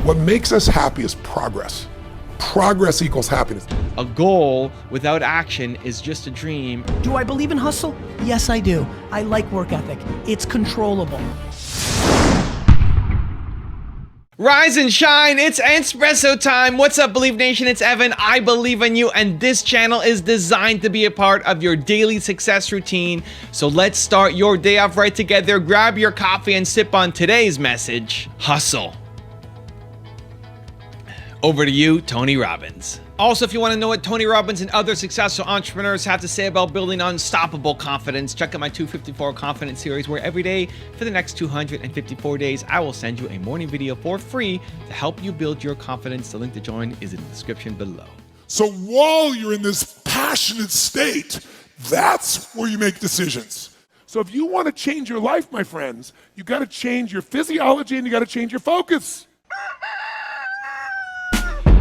What makes us happy is progress. Progress equals happiness. A goal without action is just a dream. Do I believe in hustle? Yes, I do. I like work ethic. It's controllable. Rise and shine, it's espresso time. What's up, Believe Nation? It's Evan. I believe in you, and this channel is designed to be a part of your daily success routine. So let's start your day off right together. Grab your coffee and sip on today's message: hustle. Over to you, Tony Robbins. Also, if you want to know what Tony Robbins and other successful entrepreneurs have to say about building unstoppable confidence, check out my 254 Confidence series, where every day for the next 254 days, I will send you a morning video for free to help you build your confidence. The link to join is in the description below. So while you're in this passionate state, that's where you make decisions. So if you want to change your life, my friends, you got to change your physiology and you got to change your focus.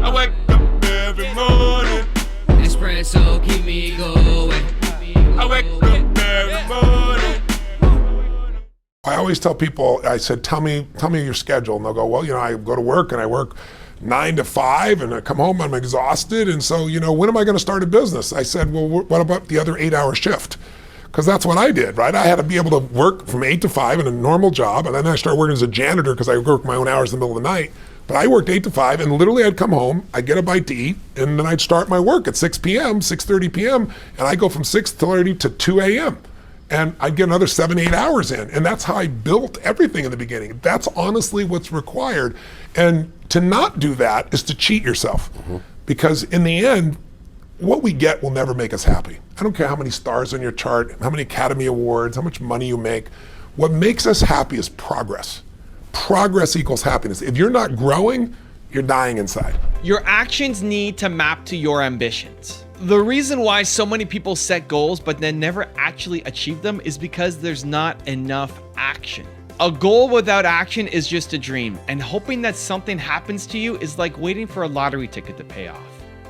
I wake up every morning, espresso keep me going. I wake up every morning. I always tell people, I said, tell me your schedule. And they'll go, well, I go to work and I work 9 to 5 and I come home, I'm exhausted. And so, when am I going to start a business? I said, well, what about the other 8-hour shift? Because that's what I did, right? I had to be able to work from 8 to 5 in a normal job. And then I started working as a janitor because I worked my own hours in the middle of the night. But I worked 8 to 5, and literally I'd come home, I'd get a bite to eat, and then I'd start my work at 6 p.m., 6:30 p.m., and I go from 6:30 to 2 a.m. And I'd get another 7-8 hours in. And that's how I built everything in the beginning. That's honestly what's required. And to not do that is to cheat yourself. Because in the end, what we get will never make us happy. I don't care how many stars on your chart, how many Academy Awards, how much money you make. What makes us happy is progress. Progress equals happiness. If you're not growing, you're dying inside. Your actions need to map to your ambitions. The reason why so many people set goals but then never actually achieve them is because there's not enough action. A goal without action is just a dream, and hoping that something happens to you is like waiting for a lottery ticket to pay off.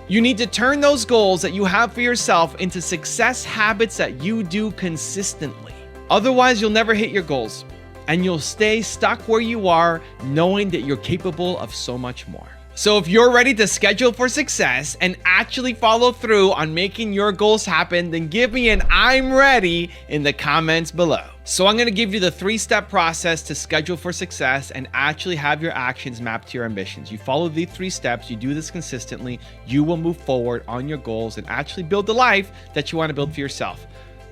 You need to turn those goals that you have for yourself into success habits that you do consistently. Otherwise, you'll never hit your goals, and you'll stay stuck where you are, knowing that you're capable of so much more. So if you're ready to schedule for success and actually follow through on making your goals happen, then give me an I'm ready in the comments below. So I'm gonna give you the 3-step process to schedule for success and actually have your actions mapped to your ambitions. You follow these 3 steps, you do this consistently, you will move forward on your goals and actually build the life that you wanna build for yourself.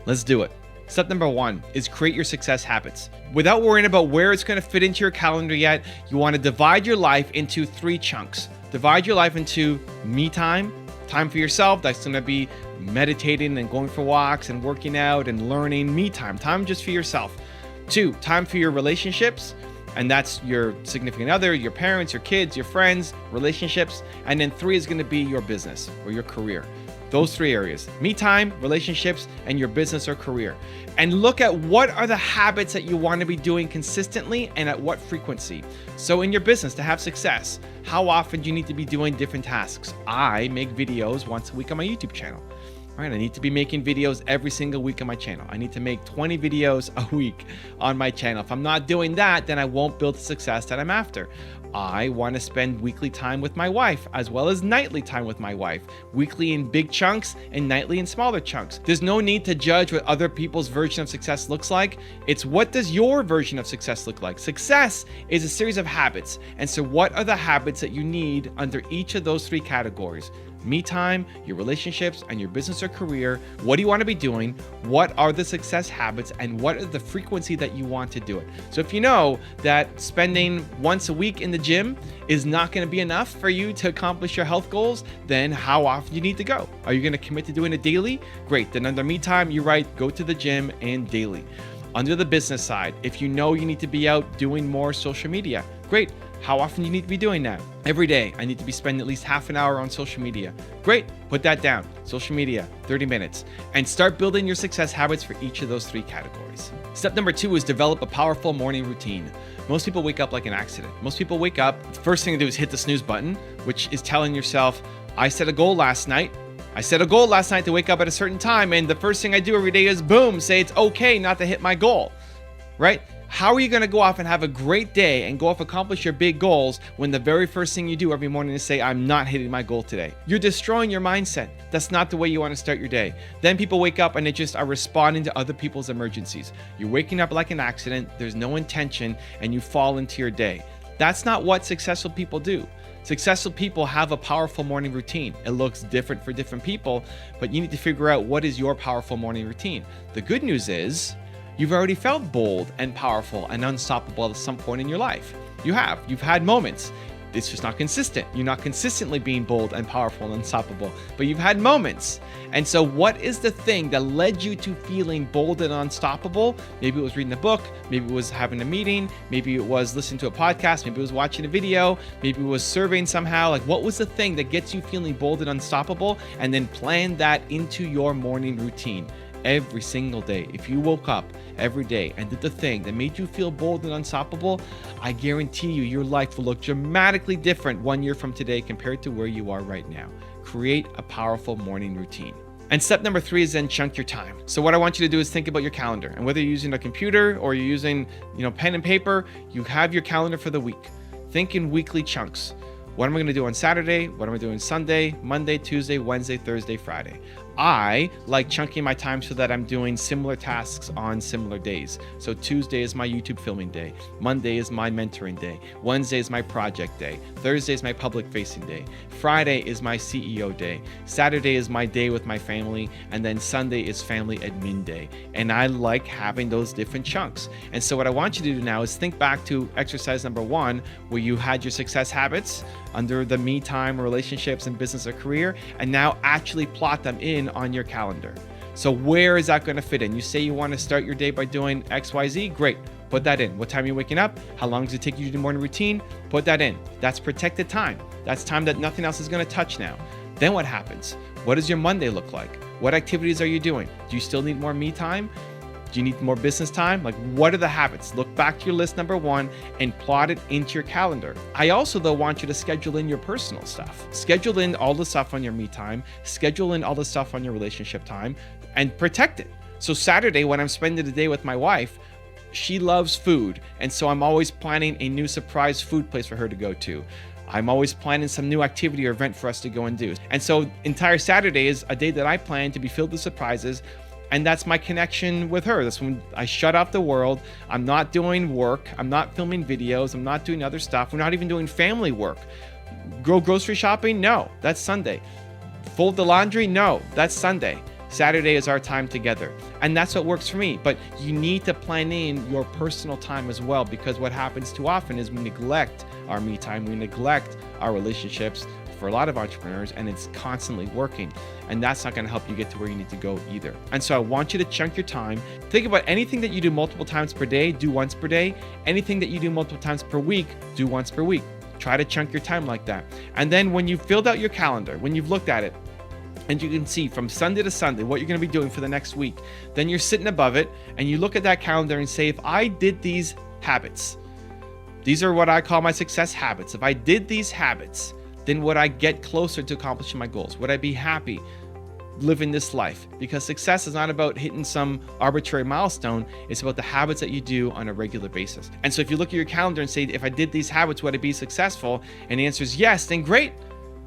Let's do it. Step number 1 is create your success habits. Without worrying about where it's going to fit into your calendar yet, you want to divide your life into 3 chunks. Divide your life into me time, time for yourself. That's going to be meditating and going for walks and working out and learning. Me time, time just for yourself. 2, time for your relationships. And that's your significant other, your parents, your kids, your friends, relationships. And then 3 is going to be your business or your career. Those 3 areas: me time, relationships, and your business or career. And look at what are the habits that you want to be doing consistently and at what frequency. So in your business, to have success, how often do you need to be doing different tasks? I make videos once a week on my YouTube channel. Right, I need to be making videos every single week on my channel. I need to make 20 videos a week on my channel. If I'm not doing that, then I won't build the success that I'm after. I want to spend weekly time with my wife, as well as nightly time with my wife. Weekly in big chunks and nightly in smaller chunks. There's no need to judge what other people's version of success looks like. It's what does your version of success look like? Success is a series of habits. And so what are the habits that you need under each of those 3 categories? Me time, your relationships, and your business or career. What do you want to be doing? What are the success habits, and what are the frequency that you want to do it? So if you know that spending once a week in the gym is not going to be enough for you to accomplish your health goals, then how often do you need to go? Are you going to commit to doing it daily? Great. Then under me time, you write go to the gym and daily. Under the business side, if you know you need to be out doing more social media, great. How often do you need to be doing that? Every day, I need to be spending at least half an hour on social media. Great, put that down. Social media, 30 minutes. And start building your success habits for each of those 3 categories. Step number 2 is develop a powerful morning routine. Most people wake up like an accident. Most people wake up, the first thing to do is hit the snooze button, which is telling yourself, I set a goal last night. I set a goal last night to wake up at a certain time, and the first thing I do every day is boom, say it's okay not to hit my goal, right? How are you going to go off and have a great day and go off accomplish your big goals when the very first thing you do every morning is say, I'm not hitting my goal today? You're destroying your mindset. That's not the way you want to start your day. Then people wake up and they just are responding to other people's emergencies. You're waking up like an accident, there's no intention, and you fall into your day. That's not what successful people do. Successful people have a powerful morning routine. It looks different for different people, but you need to figure out what is your powerful morning routine. The good news is, you've already felt bold and powerful and unstoppable at some point in your life. You have. You've had moments. It's just not consistent. You're not consistently being bold and powerful and unstoppable, but you've had moments. And so what is the thing that led you to feeling bold and unstoppable? Maybe it was reading a book. Maybe it was having a meeting. Maybe it was listening to a podcast. Maybe it was watching a video. Maybe it was surveying somehow. Like, what was the thing that gets you feeling bold and unstoppable? And then plan that into your morning routine. Every single day. If you woke up every day and did the thing that made you feel bold and unstoppable, I guarantee you your life will look dramatically different 1 year from today compared to where you are right now. Create a powerful morning routine. And step number 3 is then chunk your time. So what I want you to do is think about your calendar, and whether you're using a computer or you're using, pen and paper, you have your calendar for the week. Think in weekly chunks. What am I going to do on Saturday? What am I doing Sunday, Monday, Tuesday, Wednesday, Thursday, Friday? I like chunking my time so that I'm doing similar tasks on similar days. So Tuesday is my YouTube filming day. Monday is my mentoring day. Wednesday is my project day. Thursday is my public facing day. Friday is my CEO day. Saturday is my day with my family. And then Sunday is family admin day. And I like having those different chunks. And so what I want you to do now is think back to exercise number 1, where you had your success habits under the me time, relationships, and business or career, and now actually plot them in on your calendar. So where is that going to fit in? You say you want to start your day by doing XYZ, great. Put that in. What time are you waking up? How long does it take you to do the morning routine? Put that in. That's protected time. That's time that nothing else is going to touch now. Then what happens? What does your Monday look like? What activities are you doing? Do you still need more me time? Do you need more business time? Like, what are the habits? Look back to your list number 1 and plot it into your calendar. I also, though, want you to schedule in your personal stuff. Schedule in all the stuff on your me time, schedule in all the stuff on your relationship time, and protect it. So Saturday, when I'm spending the day with my wife, she loves food. And so I'm always planning a new surprise food place for her to go to. I'm always planning some new activity or event for us to go and do. And so entire Saturday is a day that I plan to be filled with surprises. And that's my connection with her. That's when I shut off the world. I'm not doing work. I'm not filming videos. I'm not doing other stuff. We're not even doing family work. Go grocery shopping? No, that's Sunday. Fold the laundry? No, that's Sunday. Saturday is our time together. And that's what works for me. But you need to plan in your personal time as well, because what happens too often is we neglect our me time. We neglect our relationships for a lot of entrepreneurs, and it's constantly working. And that's not going to help you get to where you need to go either. And so I want you to chunk your time. Think about anything that you do multiple times per day, do once per day. Anything that you do multiple times per week, do once per week. Try to chunk your time like that. And then when you've filled out your calendar, when you've looked at it, and you can see from Sunday to Sunday what you're going to be doing for the next week, then you're sitting above it and you look at that calendar and say, if I did these habits, these are what I call my success habits. If I did these habits, then would I get closer to accomplishing my goals? Would I be happy living this life? Because success is not about hitting some arbitrary milestone. It's about the habits that you do on a regular basis. And so if you look at your calendar and say, if I did these habits, would I be successful? And the answer is yes, then great.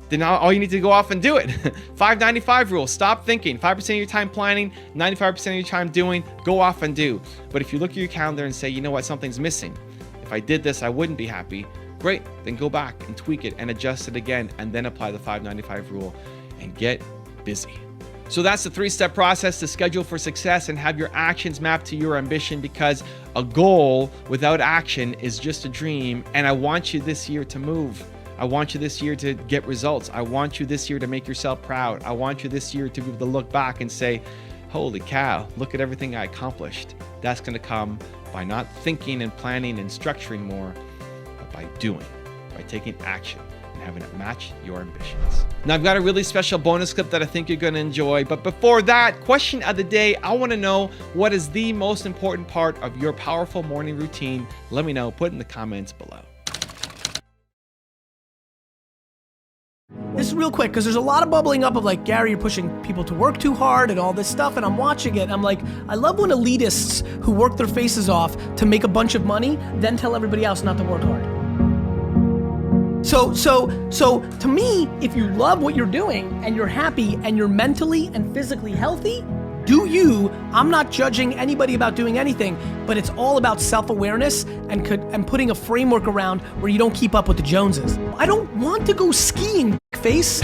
Then all you need to go off and do it. 595 rule. Stop thinking. 5% of your time planning, 95% of your time doing. Go off and do. But if you look at your calendar and say, you know what, something's missing. If I did this, I wouldn't be happy. Great. Then go back and tweak it and adjust it again, and then apply the 595 rule and get busy. So that's the 3-step process to schedule for success and have your actions mapped to your ambition, because a goal without action is just a dream. And I want you this year to move. I want you this year to get results. I want you this year to make yourself proud. I want you this year to be able to look back and say, holy cow, look at everything I accomplished. That's going to come by not thinking and planning and structuring more, but by doing, by taking action and having it match your ambitions. Now, I've got a really special bonus clip that I think you're going to enjoy. But before that, question of the day, I want to know, what is the most important part of your powerful morning routine? Let me know. Put in the comments below. This is real quick, because there's a lot of bubbling up of like, Gary, you're pushing people to work too hard and all this stuff, and I'm watching it. I'm like, I love when elitists who work their faces off to make a bunch of money, then tell everybody else not to work hard. So to me, if you love what you're doing and you're happy and you're mentally and physically healthy, do you. I'm not judging anybody about doing anything, but it's all about self-awareness and putting a framework around where you don't keep up with the Joneses. I don't want to go skiing, face.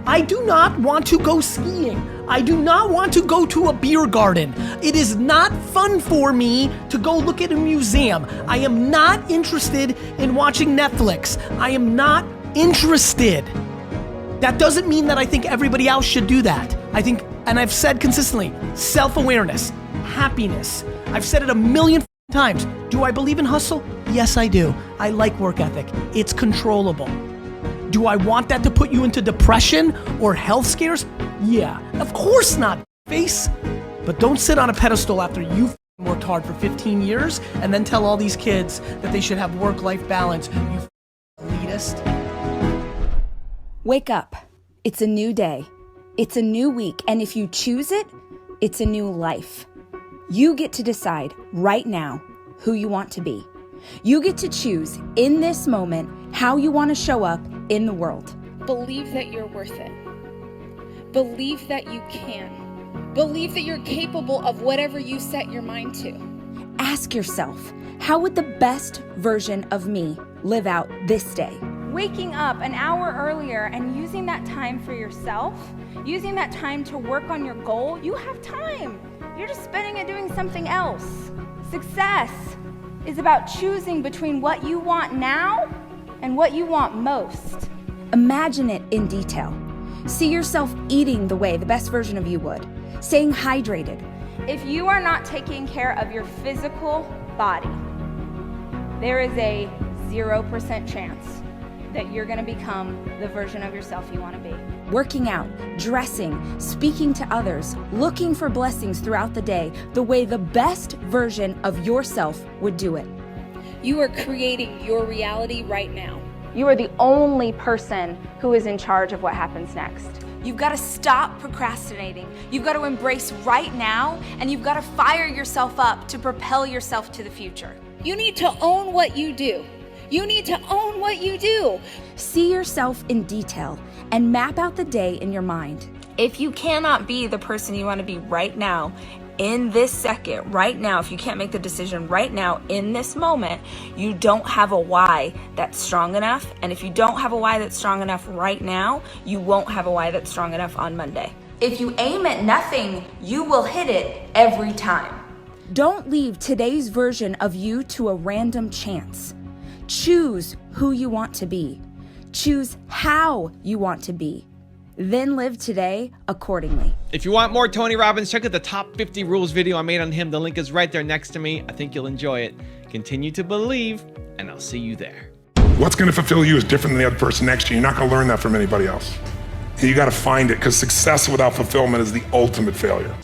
I do not want to go skiing. I do not want to go to a beer garden. It is not fun for me to go look at a museum. I am not interested in watching Netflix. I am not interested. That doesn't mean that I think everybody else should do that. I think, and I've said consistently, self-awareness, happiness. I've said it a million times. Do I believe in hustle? Yes, I do. I like work ethic. It's controllable. Do I want that to put you into depression or health scares? Yeah, of course not, face. But don't sit on a pedestal after you've worked hard for 15 years and then tell all these kids that they should have work-life balance. You elitist. Wake up. It's a new day. It's a new week, and if you choose it, it's a new life. You get to decide right now who you want to be. You get to choose in this moment how you want to show up in the world. Believe that you're worth it. Believe that you can. Believe that you're capable of whatever you set your mind to. Ask yourself, how would the best version of me live out this day? Waking up an hour earlier and using that time for yourself, using that time to work on your goal, you have time. You're just spending it doing something else. Success is about choosing between what you want now and what you want most. Imagine it in detail. See yourself eating the way the best version of you would, staying hydrated. If you are not taking care of your physical body, there is a 0% chance that you're gonna become the version of yourself you wanna be. Working out, dressing, speaking to others, looking for blessings throughout the day, the way the best version of yourself would do it. You are creating your reality right now. You are the only person who is in charge of what happens next. You've got to stop procrastinating. You've got to embrace right now, and you've got to fire yourself up to propel yourself to the future. You need to own what you do. You need to own what you do. See yourself in detail and map out the day in your mind. If you cannot be the person you want to be right now, in this second, right now, if you can't make the decision right now, in this moment, you don't have a why that's strong enough. And if you don't have a why that's strong enough right now, you won't have a why that's strong enough on Monday. If you aim at nothing, you will hit it every time. Don't leave today's version of you to a random chance. Choose who you want to be. Choose how you want to be. Then live today accordingly. If you want more Tony Robbins, check out the top 50 rules video I made on him. The link is right there next to me. I think you'll enjoy it. Continue to believe, and I'll see you there. What's going to fulfill you is different than the other person next to you. You're not going to learn that from anybody else. You got to find it, because success without fulfillment is the ultimate failure.